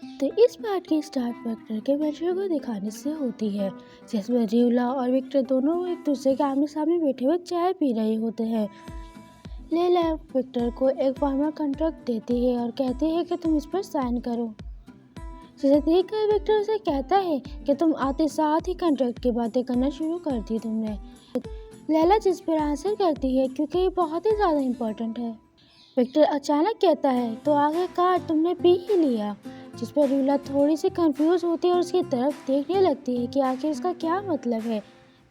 तो इस पार्ट की स्टार्ट विक्टर के बच्चों को दिखाने से होती है, जिसमें रियोला और विक्टर दोनों एक दूसरे के आमने सामने बैठे हुए चाय पी रहे होते हैं। लैला विक्टर को एक फार्मर कॉन्ट्रैक्ट देती है और कहती है कि तुम इस पर साइन करो, जिसे देखकर विक्टर उसे कहता है कि तुम आते साथ ही कॉन्ट्रैक्ट की बातें करना शुरू कर दी तुमने। लैला जिस पर आंसर करती है क्योंकि ये बहुत ही ज़्यादा इम्पोर्टेंट है। विक्टर अचानक कहता है तो आखिरकार तुमने पी ही लिया, जिस पर रियोला थोड़ी सी कंफ्यूज होती है और उसकी तरफ देखने लगती है कि आखिर इसका क्या मतलब है।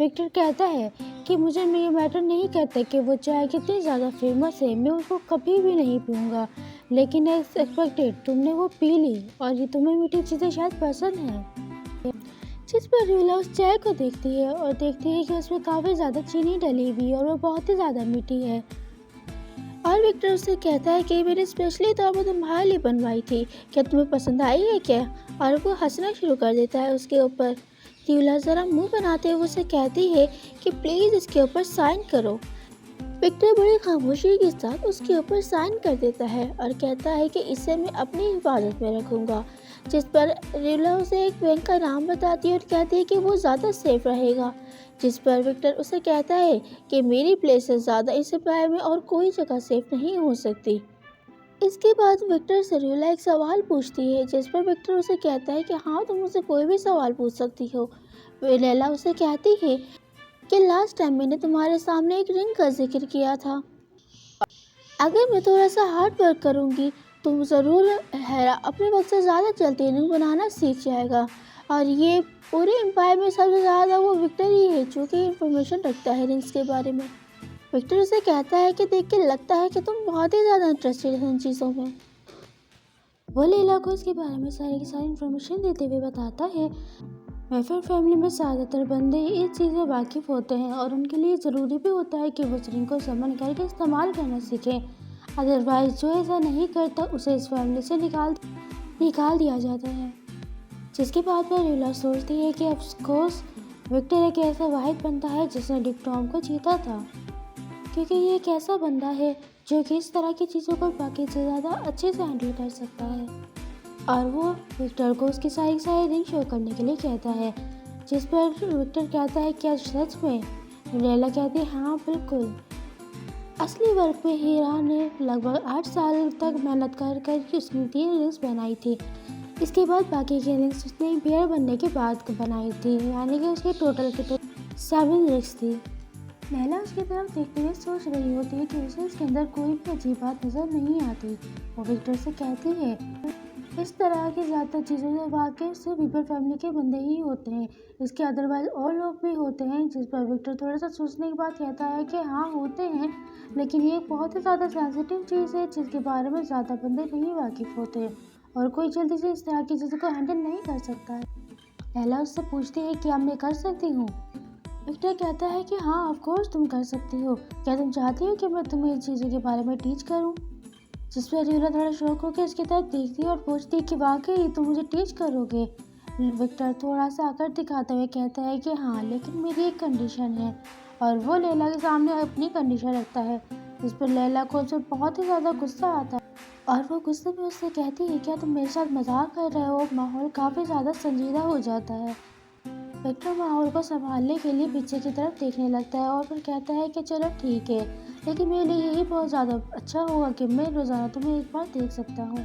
विक्टर कहता है कि मुझे ये मैटर नहीं करता कि वो चाय कितनी ज़्यादा फेमस है, मैं उसको कभी भी नहीं पीऊँगा, लेकिन एज एक्सपेक्टेड तुमने वो पी ली और ये तुम्हें मीठी चीज़ें शायद पसंद हैं। जिस पर रियोला उस चाय को देखती है और देखती है कि उसमें काफ़ी ज़्यादा चीनी डली हुई है और वो बहुत ही ज़्यादा मीठी है। और विक्टर उससे कहता है कि मैंने स्पेशली तौर पर तुम्हारे लिए बनवाई थी, क्या तुम्हें पसंद आई है क्या? और वो हंसना शुरू कर देता है उसके ऊपर। रियोला ज़रा मुंह बनाते हुए उसे कहती है कि प्लीज़ इसके ऊपर साइन करो। विक्टर बड़ी खामोशी के साथ उसके ऊपर साइन कर देता है और कहता है कि इसे मैं अपनी हिफाजत में रखूँगा, जिस पर रियोला उसे एक बैंक का नाम बताती है और कहती है कि वो ज़्यादा सेफ रहेगा। जिस पर विक्टर उसे कहता है कि मेरी प्लेस से ज़्यादा इस एम्पायर में और कोई जगह सेफ नहीं हो सकती। इसके बाद विक्टर से रियोला एक सवाल पूछती है, जिस पर विक्टर उसे कहता है कि हाँ, तुम मुझसे कोई भी सवाल पूछ सकती हो। लैला उसे कहती है कि लास्ट टाइम मैंने तुम्हारे सामने एक रिंग का जिक्र किया था, अगर मैं थोड़ा सा हार्ड वर्क करूँगी तो ज़रूर हैरा अपने वक्त से ज़्यादा जल्दी रिंग बनाना सीख जाएगा। और ये पूरे एम्पायर में सबसे ज़्यादा वो विक्टर ही है जो कि इंफॉर्मेशन रखता है रिंग्स के बारे में। विक्टर उसे कहता है कि देख के लगता है कि तुम बहुत ही ज़्यादा इंटरेस्टेड हो इन चीज़ों में। वो लैला को इसके बारे में सारी की सारी इन्फॉर्मेशन देते हुए बताता है वेफर फैमिली में ज़्यादातर बंदे इस चीज़ से वाकिफ़ होते हैं और उनके लिए ज़रूरी भी होता है कि वो उस रिंग को समन करके इस्तेमाल करना सीखें, अदरवाइज़ जो ऐसा नहीं करता उसे इस फैमिली से निकाल दिया जाता है। जिसके बाद वह रियोला सोचती है कि ऑफकोर्स विक्टर एक ऐसा वाहिद बंदा है जिसने डिक टॉम को जीता था, क्योंकि ये एक ऐसा बंदा है जो कि इस तरह की चीज़ों को बाकी से ज़्यादा अच्छे से हैंडल कर सकता है। और वो विक्टर को उसकी सारी रिंग शो करने के लिए कहता है, जिस पर विक्टर कहता है क्या सच में? लैला कहती है हाँ बिल्कुल। असली वर्क में हीरा ने लगभग 8 साल तक मेहनत कर उसने 3 रिंग्स बनाई थी। इसके बाद बाकी की रिंग्स उसने बेयर बनने के बाद बनाई थी, यानी कि उसके टोटल 7 रिंग्स थी। लैला उसकी तरफ देखते हुए सोच रही होती है कि उसे इसके अंदर कोई भी अजीब बात नजर नहीं आती। वो विक्टर से कहती है इस तरह की ज़्यादातर चीज़ों से वाकिफ सिर्फ वीपर फैमिली के बंदे ही होते हैं, इसके अदरवाइज और लोग भी होते हैं। जिस पर विक्टर थोड़ा सा सोचने के बाद कहता है कि हाँ होते हैं, लेकिन ये एक बहुत ही ज़्यादा सेंसिटिव चीज़ है जिसके बारे में ज़्यादा बंदे नहीं वाकिफ़ होते और कोई जल्दी से इस तरह की चीज़ों को हैंडल नहीं कर सकता है। लैला उससे पूछती है क्या मैं कर सकती हूँ? विक्टर कहता है कि हाँ ऑफ कोर्स तुम कर सकती हो, क्या तुम चाहती हो कि मैं तुम्हें इन चीज़ों के बारे में टीच करूँ? जिस पर रियोला थोड़ा शौक होकर इसकी तरफ देखती है और पूछती है कि वाकई तुम मुझे टीच करोगे? विक्टर थोड़ा सा आकर दिखाते हुए कहता है कि हाँ, लेकिन मेरी एक कंडीशन है। और वो लैला के सामने अपनी कंडीशन रखता है, जिस पर लैला को उससे बहुत ही ज़्यादा गुस्सा आता है और वो गुस्से में उससे कहती है क्या तुम मेरे साथ मजाक कर रहे हो? माहौल काफ़ी ज़्यादा संजीदा हो जाता है। विक्टर माहौल को संभालने के लिए पीछे की तरफ देखने लगता है और फिर कहता है कि चलो ठीक है, लेकिन मेरे लिए यही बहुत ज़्यादा अच्छा होगा कि मैं रोज़ाना तुम्हें एक बार देख सकता हूँ।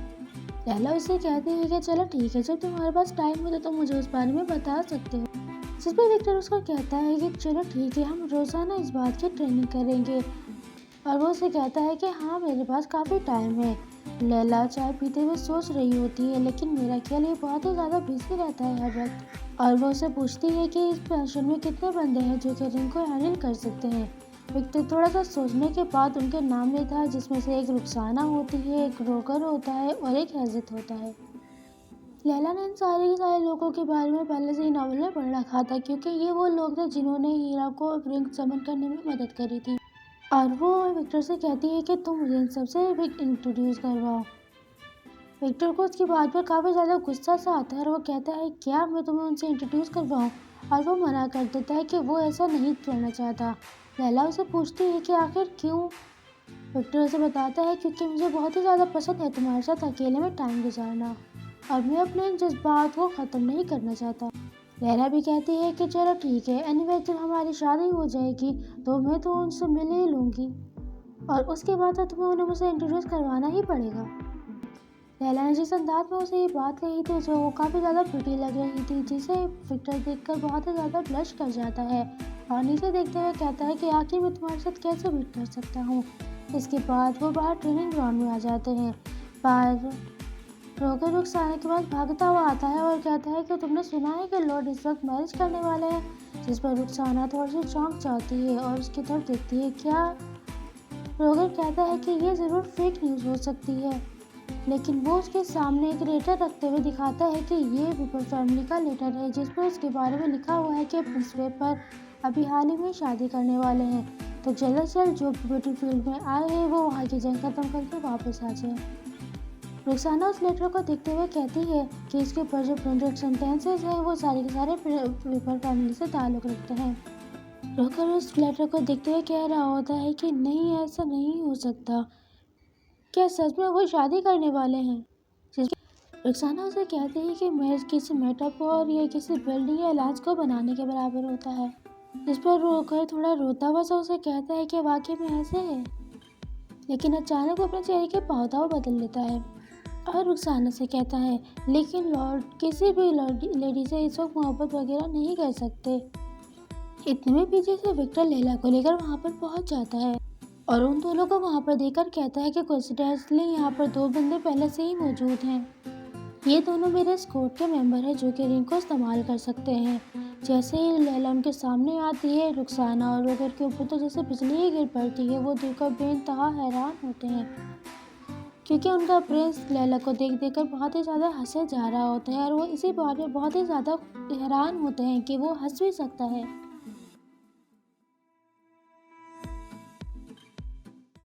लैला उससे कहती है कि चलो ठीक है, जब तुम्हारे पास टाइम हो तो तुम मुझे उस बारे में बता सकते हो। जिस पर विक्टर उसको कहता है कि चलो ठीक है, हम रोज़ाना इस बात की ट्रेनिंग करेंगे। और वो उसे कहता है कि हाँ मेरे पास काफ़ी टाइम है। लैला चाय पीते हुए सोच रही होती है, लेकिन मेरा ख्याल ये बहुत ही ज़्यादा बिजी रहता है हर वक्त। और वो उसे पूछती है कि इस पेंशन में कितने बंदे हैं जो कि रिंग को हैंडल कर सकते हैं। विक्टर थोड़ा सा सोचने के बाद उनके नाम लेता है, जिसमें से एक रुखसाना होती है, एक रोकर होता है और एक हैज़त होता है। लैला ने इन सारे के सारे लोगों के बारे में पहले से ही नॉवल में पढ़ रखा था, क्योंकि ये वो लोग थे जिन्होंने हीरा को रिंग समन करने में मदद करी थी। और वो विक्टर से कहती है कि तुम मुझे इन सबसे इंट्रोड्यूस करवाओ। विक्टर को उसकी बात पर काफ़ी ज़्यादा गुस्सा सा आता है और वो कहता है क्या मैं तुम्हें उनसे इंट्रोड्यूस करवाऊँ? और वो मना कर देता है कि वो ऐसा नहीं करना चाहता। लैला उसे पूछती है कि आखिर क्यों? विक्टर उसे बताता है क्योंकि मुझे बहुत ही ज़्यादा पसंद है तुम्हारे साथ अकेले में टाइम गुजारना। और मैं अपने इन जज्बात को ख़त्म नहीं करना चाहता। लैला भी कहती है कि चलो ठीक है, एनीवे जब हमारी शादी हो जाएगी तो मैं तो उनसे मिल ही लूँगी, और उसके बाद तो तुम्हें उन्हें मुझसे इंट्रोड्यूस करवाना ही पड़ेगा। लैला ने जिस अंदाज में उसे ये बात कही थी जो वो काफ़ी ज़्यादा प्रिटी लग रही थी, जिसे विक्टर देखकर बहुत ही ज़्यादा ब्लश कर जाता है और नीचे देखते हुए कहता है कि आखिर मैं तुम्हारे साथ कैसे मीट कर सकता हूँ। इसके बाद वो बाहर ट्रेनिंग ग्राउंड में आ जाते हैं। बाहर रोकर रुखसाना के पास भागता हुआ आता है और कहता है कि तुमने सुना है कि लॉर्ड इस वक्त मैरिज करने वाले हैं। जिस पर रुखसाना थोड़ी सी चौंक जाती है और उसकी तरफ देखती है। क्या? रोगर कहता है कि ये ज़रूर फेक न्यूज़ हो सकती है, लेकिन वो उसके सामने एक लेटर रखते हुए दिखाता है कि ये विपर फैमिली का लेटर है, जिस पर उसके बारे में लिखा हुआ है कि प्रिंस वेपर अभी हाल ही में शादी करने वाले हैं, तो जल्द से जल्द जो बैटलफील्ड में आए हैं वो वहाँ की जंग खत्म करके वापस आ जाए। रुखसाना उस लेटर को देखते हुए कहती है कि इसके ऊपर जो प्रिंटेड सेंटेंसेस हैं वो सारे के सारे वेपर फैमिली से ताल्लुक़ रखते हैं। रोकर उस लेटर को देखते हुए कह रहा होता है कि नहीं, ऐसा नहीं हो सकता, क्या सच में वो शादी करने वाले हैं? रुखसाना उसे कहती है कि महज किसी मेटाफोर या किसी बिल्डिंग या लाज को बनाने के बराबर होता है। इस पर रोकर थोड़ा रोता हुआ सा उसे कहता है कि वाकई में ऐसे है, लेकिन अचानक वो अपने चेहरे के भाव बदल लेता है और रुखसाना से कहता है, लेकिन लॉर्ड किसी भी लेडी से इस वक्त मोहब्बत वगैरह नहीं कर सकते। इतने में पीछे से विक्टर लैला को लेकर वहाँ पर पहुँच जाता है और उन दोनों को वहाँ पर देखकर कहता है कि कोइंसिडेंटली यहाँ पर दो बंदे पहले से ही मौजूद हैं। ये दोनों मेरे स्क्वाड के मेंबर हैं जो कि रिंग को इस्तेमाल कर सकते हैं। जैसे ही लैला उनके सामने आती है, रुखसाना और रोगर के ऊपर तो जैसे बिजली ही गिर पड़ती है। वो देखकर बेइंतहा हैरान होते हैं, क्योंकि उनका प्रिंस लैला को देख देकर बहुत ही ज़्यादा हंसे जा रहा होता है और वो इसी बात में बहुत ही ज़्यादा हैरान होते हैं कि वो हंस भी सकता है।